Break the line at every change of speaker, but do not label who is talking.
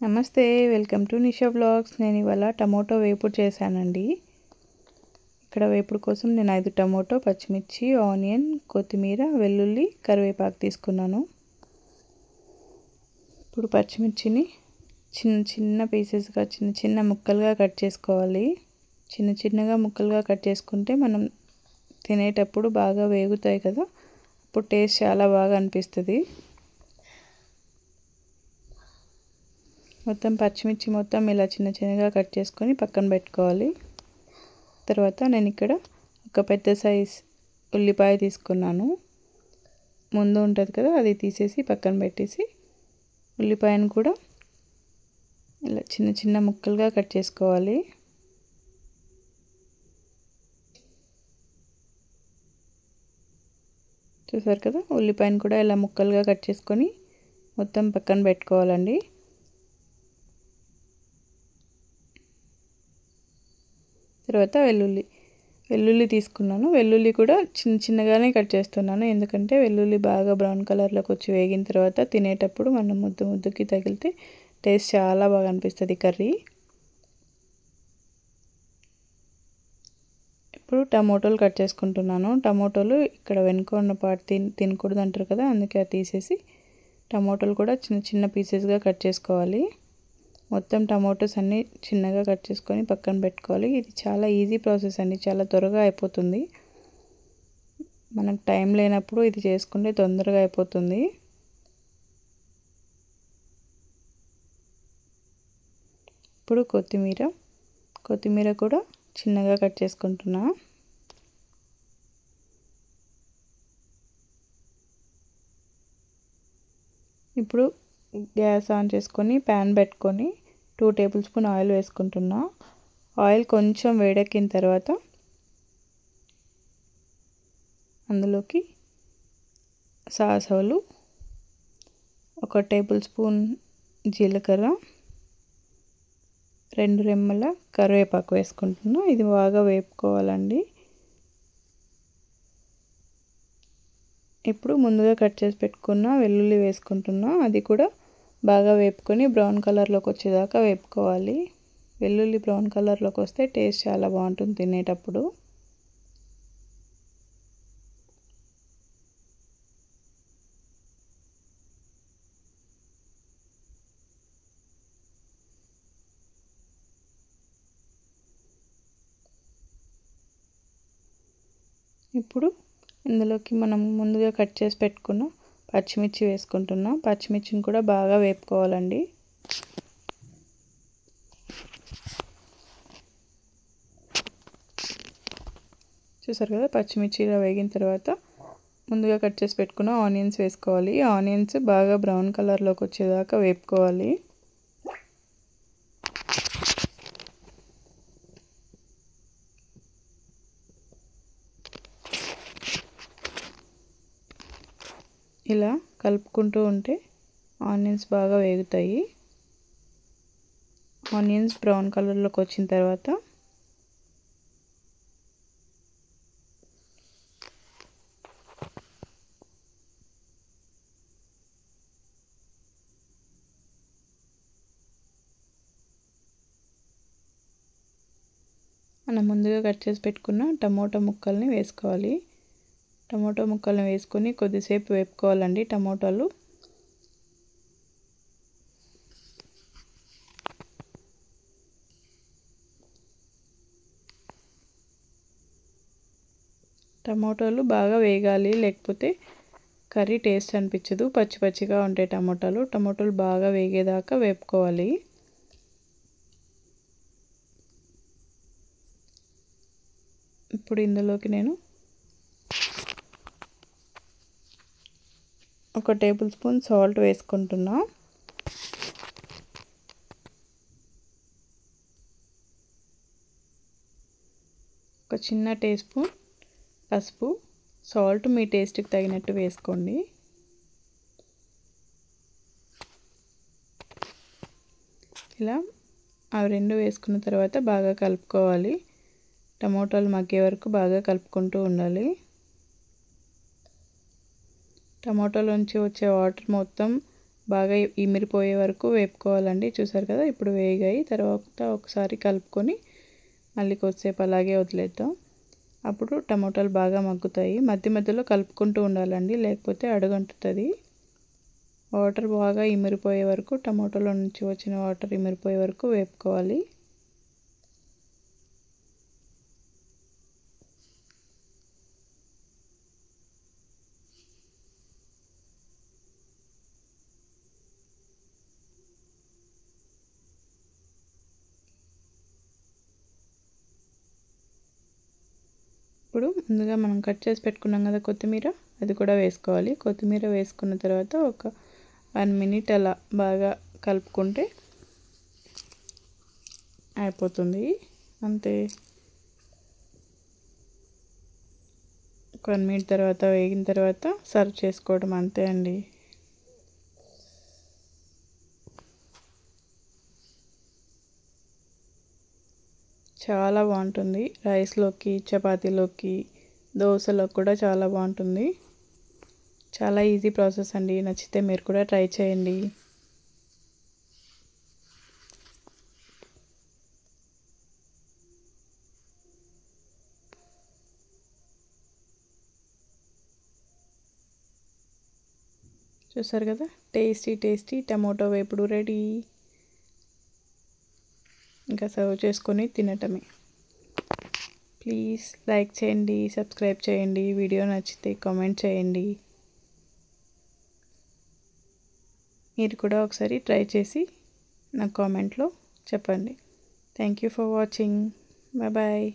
నమస్తే, welcome to Nisha blogs. నేను ఇవాళ టమోటో వేపుడు చేశానండి. ఇక్కడ వేపుడు కోసం నేను 5 టమోటో, పచ్చిమిర్చి, ఆనియన్, కొత్తిమీర, వెల్లుల్లి, కరివేపాకు తీసుకున్నాను. ఇప్పుడు పచ్చిమిర్చిని చిన్న చిన్న పీసెస్గా చిన్న ముక్కలుగా కట్ చేసుకోవాలి. చిన్నగా ముక్కలుగా కట్ చేసుకుంటే మనం తినేటప్పుడు బాగా వేగుతాయి కదా, అప్పుడు టేస్ట్ చాలా బాగా అనిపిస్తుంది. మొత్తం పచ్చిమిర్చి మొత్తం ఇలా చిన్నగా కట్ చేసుకొని పక్కన పెట్టుకోవాలి. తర్వాత నేను ఇక్కడ ఒక పెద్ద సైజ్ ఉల్లిపాయ తీసుకున్నాను. ముందు ఉంటుంది కదా, అది తీసేసి పక్కన పెట్టేసి ఉల్లిపాయను కూడా ఇలా చిన్న ముక్కలుగా కట్ చేసుకోవాలి. చూసారు కదా, ఉల్లిపాయను కూడా ఇలా ముక్కలుగా కట్ చేసుకొని మొత్తం పక్కన పెట్టుకోవాలండి. తర్వాత వెల్లుల్లి తీసుకున్నాను. వెల్లుల్లి కూడా చిన్నగానే కట్ చేస్తున్నాను, ఎందుకంటే వెల్లుల్లి బాగా బ్రౌన్ కలర్లోకి వచ్చి వేగిన తర్వాత తినేటప్పుడు మనం ముద్దుకి తగిలితే టేస్ట్ చాలా బాగా అనిపిస్తుంది కర్రీ. ఇప్పుడు టమోటాలు కట్ చేసుకుంటున్నాను. టమోటాలు ఇక్కడ వెనుక ఉన్న పార్ట్ తినకూడదు అంటారు కదా, అందుకే అది తీసేసి టమోటాలు కూడా చిన్న పీసెస్గా కట్ చేసుకోవాలి. మొత్తం టమోటాస్ అన్నీ చిన్నగా కట్ చేసుకొని పక్కన పెట్టుకోవాలి. ఇది చాలా ఈజీ ప్రాసెస్ అండి, చాలా త్వరగా అయిపోతుంది. మనకు టైం లేనప్పుడు ఇది చేసుకుంటే తొందరగా అయిపోతుంది. ఇప్పుడు కొత్తిమీర కూడా చిన్నగా కట్ చేసుకుంటున్నా. ఇప్పుడు గ్యాస్ ఆన్ చేసుకొని ప్యాన్ పెట్టుకొని 2 టేబుల్ స్పూన్ ఆయిల్ వేసుకుంటున్నా. ఆయిల్ కొంచెం వేడెక్కిన తర్వాత అందులోకి సాసవులు, 1 టేబుల్ స్పూన్ జీలకర్ర, 2 రెమ్మల కరివేపాకు వేసుకుంటున్నా. ఇది బాగా వేపుకోవాలండి. ఇప్పుడు ముందుగా కట్ చేసి పెట్టుకున్న వెల్లుల్లి వేసుకుంటున్నా. అది కూడా బాగా వేపుకొని బ్రౌన్ కలర్లోకి వచ్చేదాకా వేపుకోవాలి. వెల్లుల్లి బ్రౌన్ కలర్లోకి వస్తే టేస్ట్ చాలా బాగుంటుంది తినేటప్పుడు. ఇప్పుడు ఇందులోకి మనం ముందుగా కట్ చేసి పెట్టుకున్న పచ్చిమిర్చి వేసుకుంటున్నాం. పచ్చిమిర్చిని కూడా బాగా వేపుకోవాలండి. చూసారు కదా, పచ్చిమిర్చి ఇలా వేగిన తర్వాత ముందుగా కట్ చేసి పెట్టుకున్న ఆనియన్స్ వేసుకోవాలి. ఆనియన్స్ బాగా బ్రౌన్ కలర్లోకి వచ్చేదాకా వేపుకోవాలి. ఇలా కలుపుకుంటూ ఉంటే ఆనియన్స్ బాగా వేగుతాయి. ఆనియన్స్ బ్రౌన్ కలర్లోకి వచ్చిన తర్వాత మనం ముందుగా కట్ చేసి పెట్టుకున్న టమోటా ముక్కల్ని వేసుకోవాలి. టమోటా ముక్కల్ని వేసుకొని కొద్దిసేపు వేపుకోవాలండి. టమోటాలు బాగా వేగాలి, లేకపోతే కర్రీ టేస్ట్ అనిపించదు. పచ్చిగా ఉంటాయి టమోటాలు బాగా వేగేదాకా వేపుకోవాలి. ఇప్పుడు ఇందులోకి నేను 1 టేబుల్ స్పూన్ సాల్ట్ వేసుకుంటున్నా. ఒక చిన్న టీ స్పూన్ పసుపు. సాల్ట్ మీ టేస్ట్కి తగినట్టు వేసుకోండి. ఇలా అవి 2 వేసుకున్న తర్వాత బాగా కలుపుకోవాలి. టమోటాలు మగ్గే వరకు బాగా కలుపుకుంటూ ఉండాలి. టమోటాలోంచి వచ్చే వాటర్ మొత్తం బాగా ఇమిరిపోయే వరకు వేపుకోవాలండి. చూసారు కదా, ఇప్పుడు వేగాయి. తర్వాత ఒకసారి కలుపుకొని మళ్ళీ కొద్దిసేపు అలాగే వదిలేద్దాం. అప్పుడు టమోటాలు బాగా మగ్గుతాయి. మధ్య మధ్యలో కలుపుకుంటూ ఉండాలండి, లేకపోతే అడుగంటుతుంది. వాటర్ బాగా ఇమిరిపోయే వరకు, టమోటాలో నుంచి వచ్చిన వాటర్ ఇమిరిపోయే వరకు వేపుకోవాలి. ఇప్పుడు ముందుగా మనం కట్ చేసి పెట్టుకున్నాం కదా కొత్తిమీర, అది కూడా వేసుకోవాలి. కొత్తిమీర వేసుకున్న తర్వాత ఒక 1 మినిట్ అలా బాగా కలుపుకుంటే అయిపోతుంది. అంతే. 1 మినిట్ తర్వాత వేగిన తర్వాత సర్వ్ చేసుకోవడం, అంతే అండి. చాలా బాగుంటుంది. రైస్లోకి, చపాతీలోకి, దోశలోకి కూడా చాలా బాగుంటుంది. చాలా ఈజీ ప్రాసెస్ అండి. నచ్చితే మీరు కూడా ట్రై చేయండి. చూసారు కదా, టేస్టీ టమోటో వేపుడు రెడీ. ఇంకా సర్వ్ చేసుకొని తినటమే. ప్లీజ్ లైక్ చేయండి, సబ్స్క్రైబ్ చేయండి. వీడియో నచ్చితే కామెంట్ చేయండి. మీరు కూడా ఒకసారి ట్రై చేసి నా కామెంట్లో చెప్పండి. Thank you for watching. Bye.